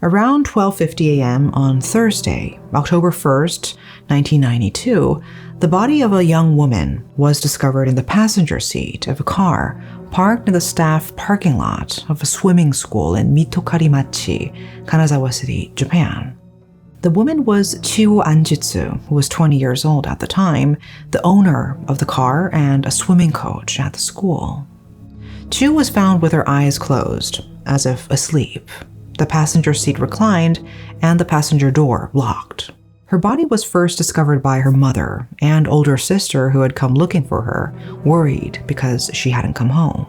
Around 12:50 a.m. on Thursday, October 1st, 1992, the body of a young woman was discovered in the passenger seat of a car parked in the staff parking lot of a swimming school in Mitokarimachi, Kanazawa City, Japan. The woman was Chiho Anjitsu, who was 20 years old at the time, the owner of the car and a swimming coach at the school. Chiho was found with her eyes closed, as if asleep. The passenger seat reclined and the passenger door locked. Her body was first discovered by her mother and older sister who had come looking for her, worried because she hadn't come home.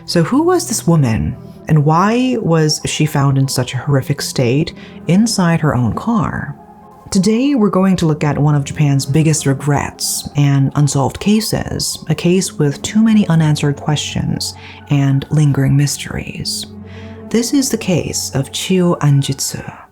So who was this woman, and why was she found in such a horrific state inside her own car? Today, we're going to look at one of Japan's biggest regrets and unsolved cases, a case with too many unanswered questions and lingering mysteries. This is the case of Chiho Anjitsu.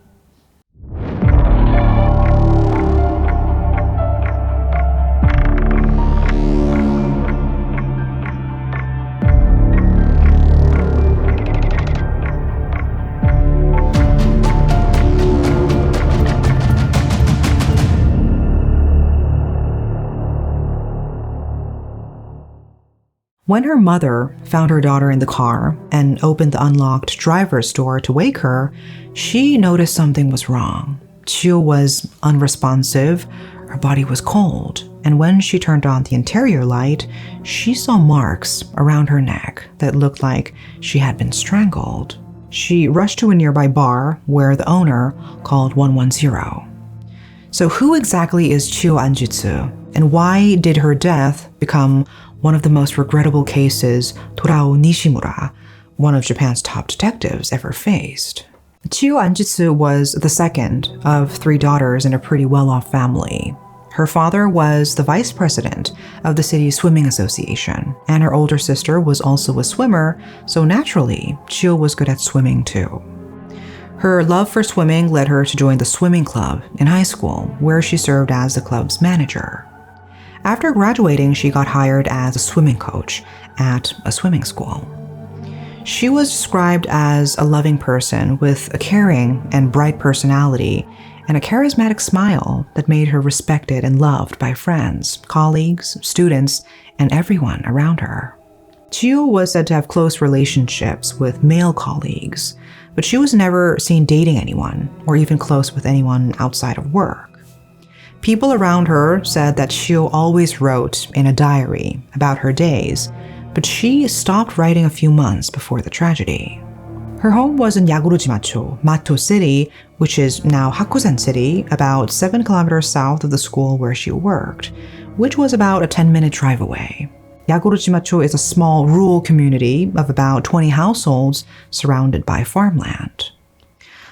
When her mother found her daughter in the car and opened the unlocked driver's door to wake her, she noticed something was wrong. Chiho was unresponsive, her body was cold, and when she turned on the interior light, she saw marks around her neck that looked like she had been strangled. She rushed to a nearby bar where the owner called 110. So who exactly is Chiho Anjitsu, and why did her death become one of the most regrettable cases Torao Nishimura, one of Japan's top detectives, ever faced? Chiho Anjitsu was the second of 3 daughters in a pretty well-off family. Her father was the vice president of the city's swimming association, and her older sister was also a swimmer, so naturally, Chiho was good at swimming too. Her love for swimming led her to join the swimming club in high school, where she served as the club's manager. After graduating, she got hired as a swimming coach at a swimming school. She was described as a loving person with a caring and bright personality and a charismatic smile that made her respected and loved by friends, colleagues, students, and everyone around her. Chiho was said to have close relationships with male colleagues, but she was never seen dating anyone or even close with anyone outside of work. People around her said that Chiho always wrote in a diary about her days, but she stopped writing a few months before the tragedy. Her home was in Yagurujimacho, Mato City, which is now Hakuzen City, about 7 kilometers south of the school where she worked, which was about a 10-minute drive away. Yagurujimacho is a small rural community of about 20 households surrounded by farmland.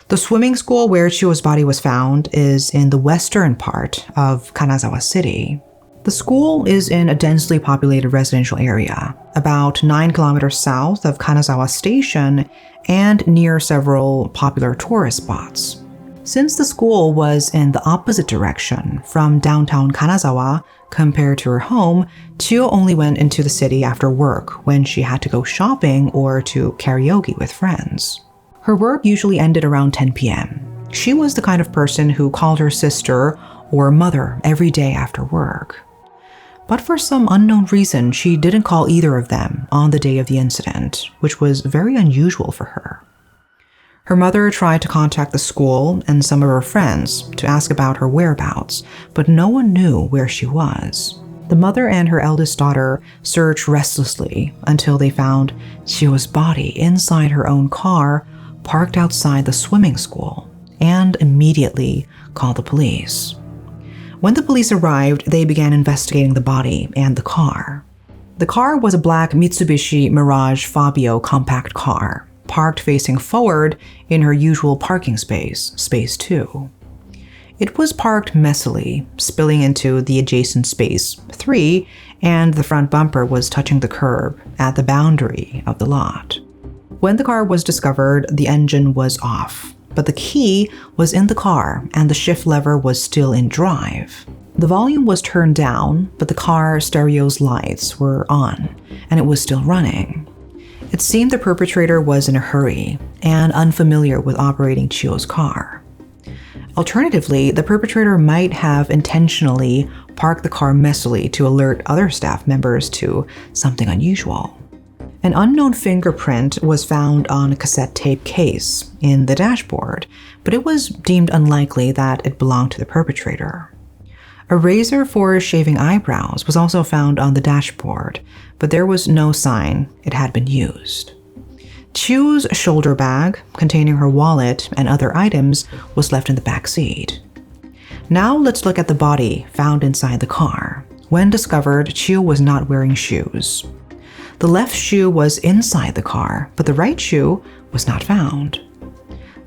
The swimming school where Chiho's body was found is in the western part of Kanazawa City. The school is in a densely populated residential area, about 9 kilometers south of Kanazawa Station and near several popular tourist spots. Since the school was in the opposite direction from downtown Kanazawa compared to her home, Chiho only went into the city after work when she had to go shopping or to karaoke with friends. Her work usually ended around 10 p.m. She was the kind of person who called her sister or mother every day after work. But for some unknown reason, she didn't call either of them on the day of the incident, which was very unusual for her. Her mother tried to contact the school and some of her friends to ask about her whereabouts, but no one knew where she was. The mother and her eldest daughter searched restlessly until they found Chiho's body inside her own car, parked outside the swimming school, and immediately called the police. When the police arrived, they began investigating the body and the car. The car was a black Mitsubishi Mirage Fabio compact car, parked facing forward in her usual parking space, Space 2. It was parked messily, spilling into the adjacent Space 3, and the front bumper was touching the curb at the boundary of the lot. When the car was discovered, the engine was off, but the key was in the car and the shift lever was still in drive. The volume was turned down, but the car stereo's lights were on, and it was still running. It seemed the perpetrator was in a hurry and unfamiliar with operating Chiho's car. Alternatively, the perpetrator might have intentionally parked the car messily to alert other staff members to something unusual. An unknown fingerprint was found on a cassette tape case in the dashboard, but it was deemed unlikely that it belonged to the perpetrator. A razor for shaving eyebrows was also found on the dashboard, but there was no sign it had been used. Chiho's shoulder bag, containing her wallet and other items, was left in the back seat. Now let's look at the body found inside the car. When discovered, Chiho was not wearing shoes. The left shoe was inside the car, but the right shoe was not found.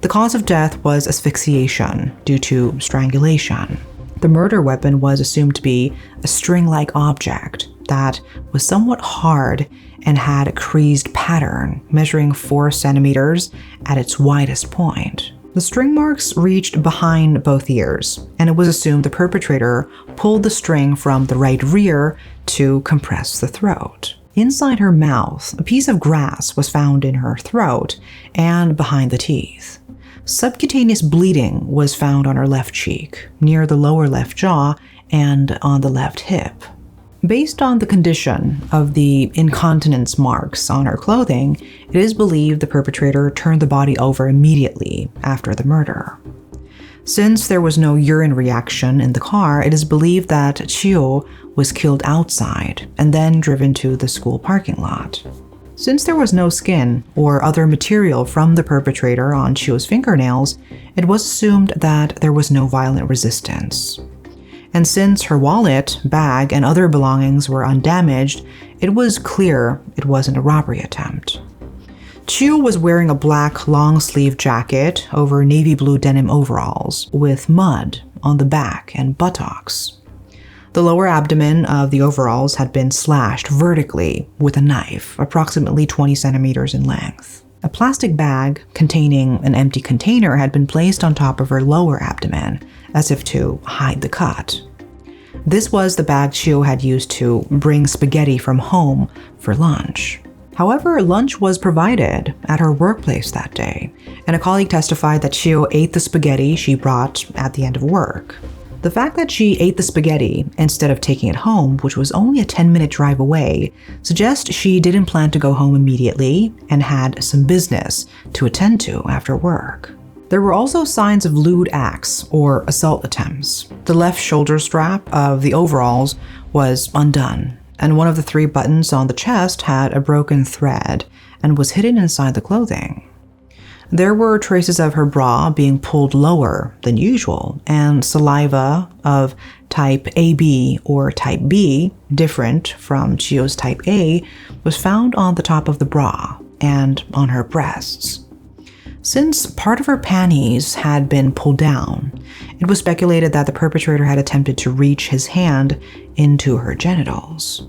The cause of death was asphyxiation due to strangulation. The murder weapon was assumed to be a string-like object that was somewhat hard and had a creased pattern, measuring 4 centimeters at its widest point. The string marks reached behind both ears, and it was assumed the perpetrator pulled the string from the right rear to compress the throat. Inside her mouth, a piece of grass was found in her throat and behind the teeth. Subcutaneous bleeding was found on her left cheek, near the lower left jaw, and on the left hip. Based on the condition of the incontinence marks on her clothing, it is believed the perpetrator turned the body over immediately after the murder. Since there was no urine reaction in the car, it is believed that Chiho was killed outside and then driven to the school parking lot. Since there was no skin or other material from the perpetrator on Chiho's fingernails, it was assumed that there was no violent resistance. And since her wallet, bag, and other belongings were undamaged, it was clear it wasn't a robbery attempt. Chiho was wearing a black long-sleeve jacket over navy blue denim overalls with mud on the back and buttocks. The lower abdomen of the overalls had been slashed vertically with a knife, approximately 20 centimeters in length. A plastic bag containing an empty container had been placed on top of her lower abdomen, as if to hide the cut. This was the bag Chiho had used to bring spaghetti from home for lunch. However, lunch was provided at her workplace that day, and a colleague testified that Chiho ate the spaghetti she brought at the end of work. The fact that she ate the spaghetti instead of taking it home, which was only a 10-minute drive away, suggests she didn't plan to go home immediately and had some business to attend to after work. There were also signs of lewd acts or assault attempts. The left shoulder strap of the overalls was undone, and one of the 3 buttons on the chest had a broken thread and was hidden inside the clothing. There were traces of her bra being pulled lower than usual, and saliva of type AB or type B, different from Chiho's type A, was found on the top of the bra and on her breasts. Since part of her panties had been pulled down, it was speculated that the perpetrator had attempted to reach his hand into her genitals.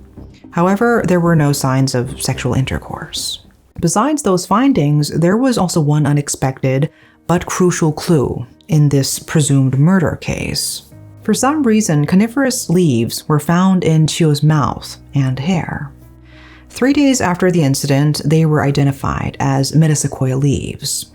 However, there were no signs of sexual intercourse. Besides those findings, there was also one unexpected but crucial clue in this presumed murder case. For some reason, coniferous leaves were found in Chiho's mouth and hair. 3 days after the incident, they were identified as metasequoia leaves.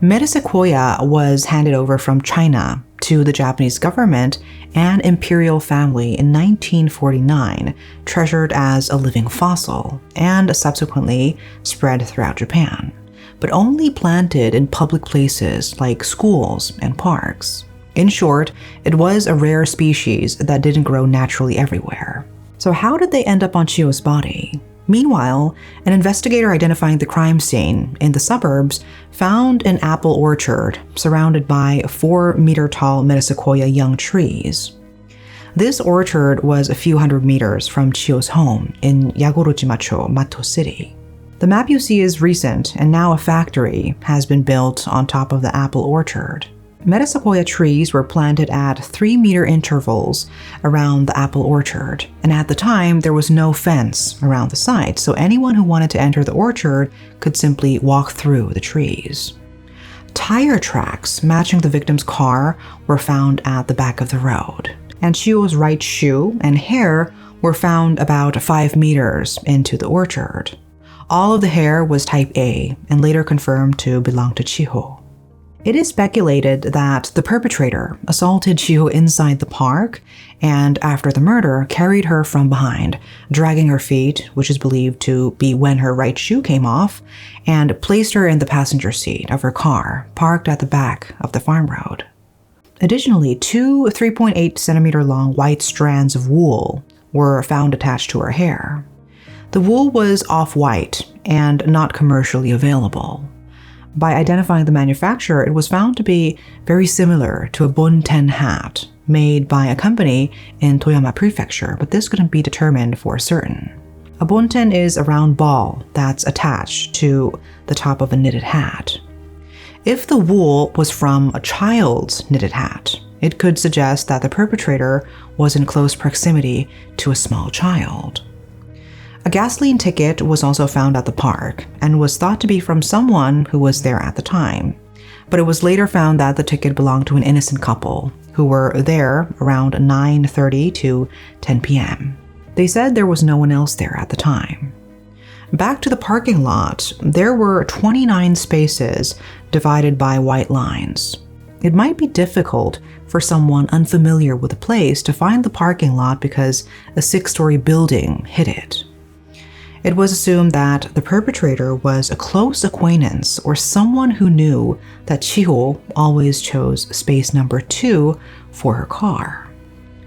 Metasequoia was handed over from China to the Japanese government and imperial family in 1949, treasured as a living fossil, and subsequently spread throughout Japan, but only planted in public places like schools and parks. In short, it was a rare species that didn't grow naturally everywhere. So how did they end up on Chiho's body? Meanwhile, an investigator identifying the crime scene in the suburbs found an apple orchard surrounded by 4-meter-tall metasequoia young trees. This orchard was a few hundred meters from Chiho's home in Yagorojimacho, Mato City. The map you see is recent, and now a factory has been built on top of the apple orchard. Metasequoia trees were planted at 3-meter intervals around the apple orchard, and at the time there was no fence around the site, so anyone who wanted to enter the orchard could simply walk through the trees. Tire tracks matching the victim's car were found at the back of the road, and Chiho's right shoe and hair were found about 5 meters into the orchard. All of the hair was type A and later confirmed to belong to Chiho. It is speculated that the perpetrator assaulted Chiho inside the park and, after the murder, carried her from behind, dragging her feet, which is believed to be when her right shoe came off, and placed her in the passenger seat of her car, parked at the back of the farm road. Additionally, 2 3.8 centimeter long white strands of wool were found attached to her hair. The wool was off-white and not commercially available. By identifying the manufacturer, it was found to be very similar to a bunten hat made by a company in Toyama Prefecture, but this couldn't be determined for certain. A bunten is a round ball that's attached to the top of a knitted hat. If the wool was from a child's knitted hat, it could suggest that the perpetrator was in close proximity to a small child. A gasoline ticket was also found at the park and was thought to be from someone who was there at the time, but it was later found that the ticket belonged to an innocent couple who were there around 9:30 to 10 p.m. They said there was no one else there at the time. Back to the parking lot, there were 29 spaces divided by white lines. It might be difficult for someone unfamiliar with the place to find the parking lot because a 6-story building hid it. It was assumed that the perpetrator was a close acquaintance or someone who knew that Chiho always chose space number 2 for her car.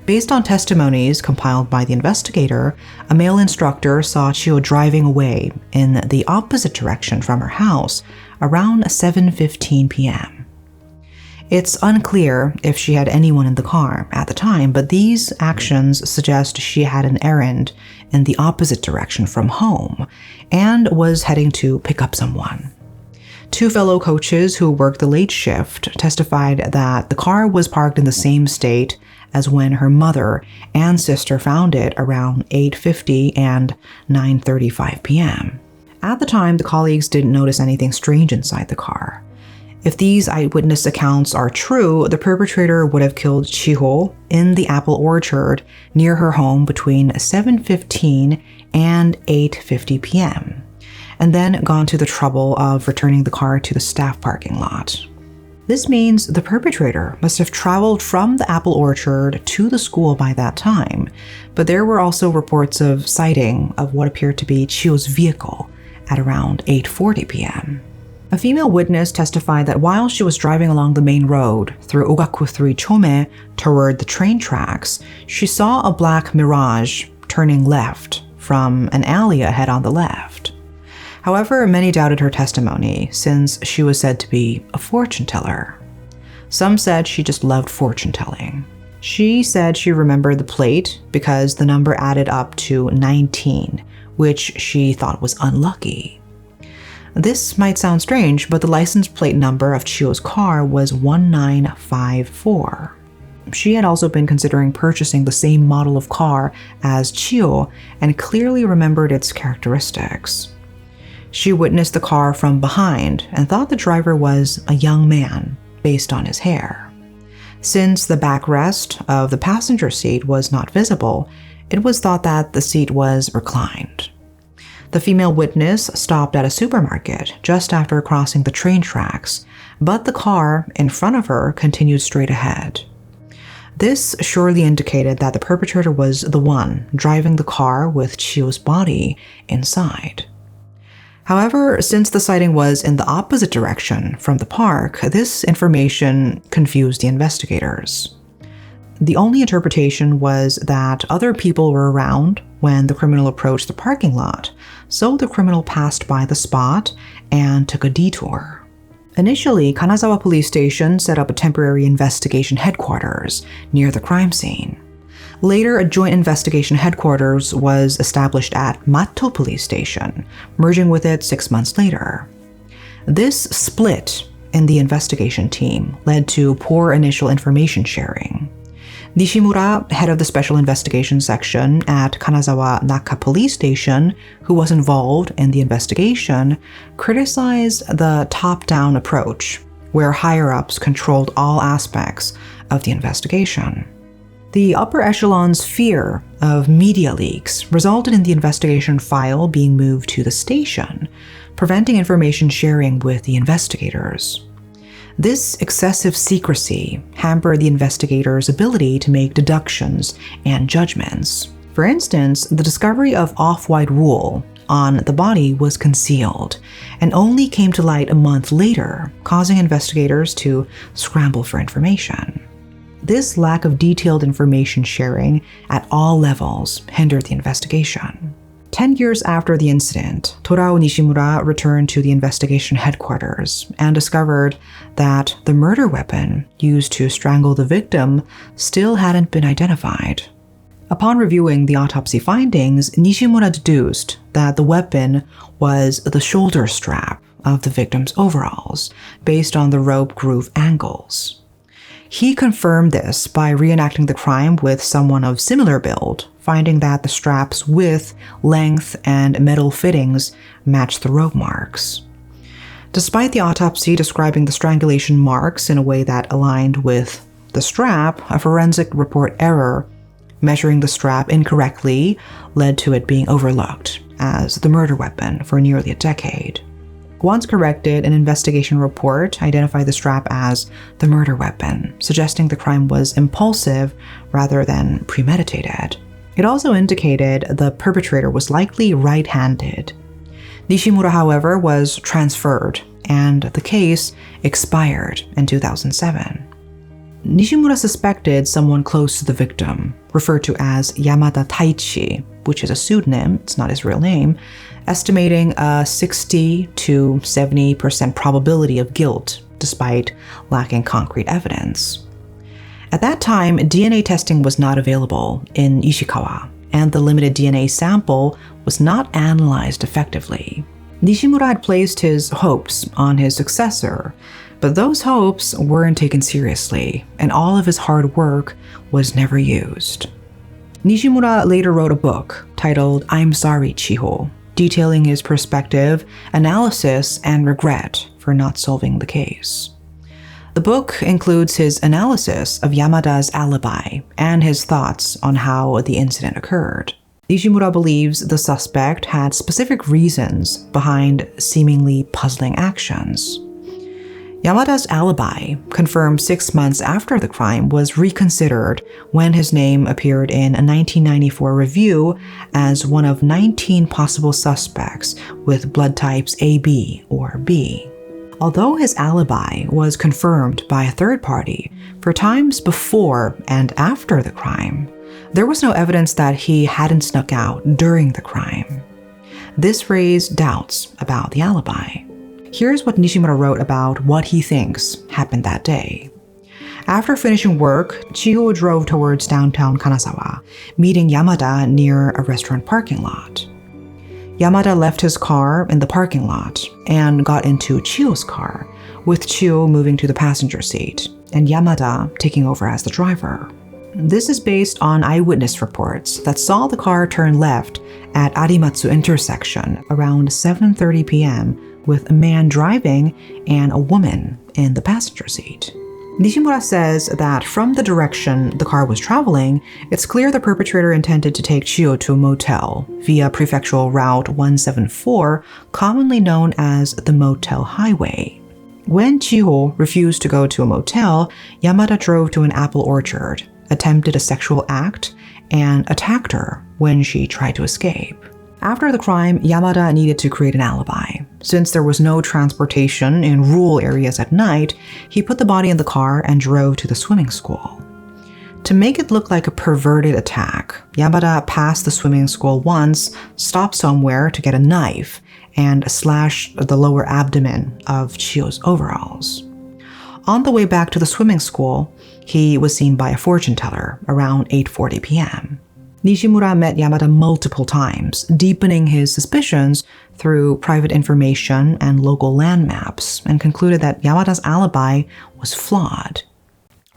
Based on testimonies compiled by the investigator, a male instructor saw Chiho driving away in the opposite direction from her house around 7:15 p.m. It's unclear if she had anyone in the car at the time, but these actions suggest she had an errand in the opposite direction from home and was heading to pick up someone. 2 fellow coaches who worked the late shift testified that the car was parked in the same state as when her mother and sister found it around 8:50 and 9:35 p.m. At the time, the colleagues didn't notice anything strange inside the car. If these eyewitness accounts are true, the perpetrator would have killed Chiho in the apple orchard near her home between 7:15 and 8:50 p.m., and then gone to the trouble of returning the car to the staff parking lot. This means the perpetrator must have traveled from the apple orchard to the school by that time, but there were also reports of sighting of what appeared to be Chiho's vehicle at around 8:40 p.m. A female witness testified that while she was driving along the main road through Ogaku 3 Chome toward the train tracks, she saw a black Mirage turning left from an alley ahead on the left. However, many doubted her testimony since she was said to be a fortune teller. Some said she just loved fortune telling. She said she remembered the plate because the number added up to 19, which she thought was unlucky. This might sound strange, but the license plate number of Chiho's car was 1954. She had also been considering purchasing the same model of car as Chiho and clearly remembered its characteristics. She witnessed the car from behind and thought the driver was a young man based on his hair. Since the backrest of the passenger seat was not visible, it was thought that the seat was reclined. The female witness stopped at a supermarket just after crossing the train tracks, but the car in front of her continued straight ahead. This surely indicated that the perpetrator was the one driving the car with Chiho's body inside. However, since the sighting was in the opposite direction from the park, this information confused the investigators. The only interpretation was that other people were around when the criminal approached the parking lot, so the criminal passed by the spot and took a detour. Initially, Kanazawa Police Station set up a temporary investigation headquarters near the crime scene. Later, a joint investigation headquarters was established at Matto Police Station, merging with it 6 months later. This split in the investigation team led to poor initial information sharing. Nishimura, head of the Special Investigation Section at Kanazawa Naka Police Station, who was involved in the investigation, criticized the top-down approach, where higher-ups controlled all aspects of the investigation. The upper echelon's fear of media leaks resulted in the investigation file being moved to the station, preventing information sharing with the investigators. This excessive secrecy hampered the investigators' ability to make deductions and judgments. For instance, the discovery of off-white wool on the body was concealed and only came to light a month later, causing investigators to scramble for information. This lack of detailed information sharing at all levels hindered the investigation. 10 years after the incident, Torao Nishimura returned to the investigation headquarters and discovered that the murder weapon used to strangle the victim still hadn't been identified. Upon reviewing the autopsy findings, Nishimura deduced that the weapon was the shoulder strap of the victim's overalls, based on the rope groove angles. He confirmed this by reenacting the crime with someone of similar build, finding that the strap's width, length, and metal fittings matched the rope marks. Despite the autopsy describing the strangulation marks in a way that aligned with the strap, a forensic report error measuring the strap incorrectly led to it being overlooked as the murder weapon for nearly a decade. Once corrected, an investigation report identified the strap as the murder weapon, suggesting the crime was impulsive rather than premeditated. It also indicated the perpetrator was likely right-handed. Nishimura, however, was transferred, and the case expired in 2007. Nishimura suspected someone close to the victim, referred to as Yamada Taichi, which is a pseudonym, it's not his real name, estimating a 60 to 70% probability of guilt, despite lacking concrete evidence. At that time, DNA testing was not available in Ishikawa, and the limited DNA sample was not analyzed effectively. Nishimura had placed his hopes on his successor, but those hopes weren't taken seriously, and all of his hard work was never used. Nishimura later wrote a book titled I'm Sorry, Chiho, detailing his perspective, analysis, and regret for not solving the case. The book includes his analysis of Yamada's alibi and his thoughts on how the incident occurred. Nishimura believes the suspect had specific reasons behind seemingly puzzling actions. Yamada's alibi, confirmed 6 months after the crime, was reconsidered when his name appeared in a 1994 review as one of 19 possible suspects with blood types AB or B. Although his alibi was confirmed by a third party for times before and after the crime, there was no evidence that he hadn't snuck out during the crime. This raised doubts about the alibi. Here's what Nishimura wrote about what he thinks happened that day. After finishing work, Chiho drove towards downtown Kanazawa, meeting Yamada near a restaurant parking lot. Yamada left his car in the parking lot and got into Chiho's car, with Chiho moving to the passenger seat and Yamada taking over as the driver. This is based on eyewitness reports that saw the car turn left at Arimatsu intersection around 7:30 p.m. with a man driving and a woman in the passenger seat. Nishimura says that from the direction the car was traveling, it's clear the perpetrator intended to take Chiho to a motel via Prefectural Route 174, commonly known as the Motel Highway. When Chiho refused to go to a motel, Yamada drove to an apple orchard, attempted a sexual act, and attacked her when she tried to escape. After the crime, Yamada needed to create an alibi. Since there was no transportation in rural areas at night, he put the body in the car and drove to the swimming school. To make it look like a perverted attack, Yamada passed the swimming school once, stopped somewhere to get a knife, and slashed the lower abdomen of Chiho's overalls. On the way back to the swimming school, he was seen by a fortune teller around 8:40 p.m. Nishimura met Yamada multiple times, deepening his suspicions through private information and local land maps, and concluded that Yamada's alibi was flawed.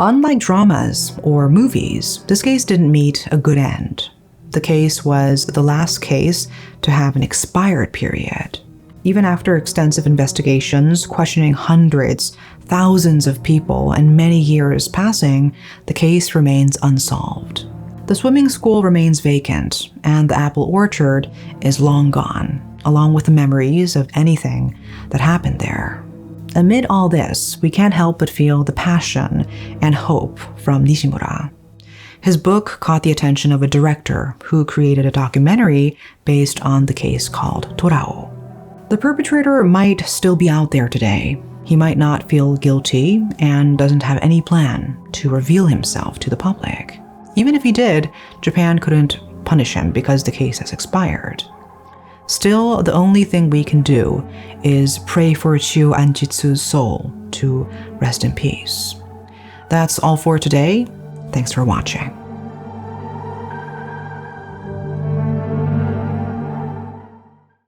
Unlike dramas or movies, this case didn't meet a good end. The case was the last case to have an expired period. Even after extensive investigations, questioning hundreds, thousands of people, and many years passing, the case remains unsolved. The swimming school remains vacant, and the apple orchard is long gone, along with the memories of anything that happened there. Amid all this, we can't help but feel the passion and hope from Nishimura. His book caught the attention of a director who created a documentary based on the case called Torao. The perpetrator might still be out there today. He might not feel guilty and doesn't have any plan to reveal himself to the public. Even if he did, Japan couldn't punish him because the case has expired. Still, the only thing we can do is pray for Chiho Anjitsu's soul to rest in peace. That's all for today. Thanks for watching.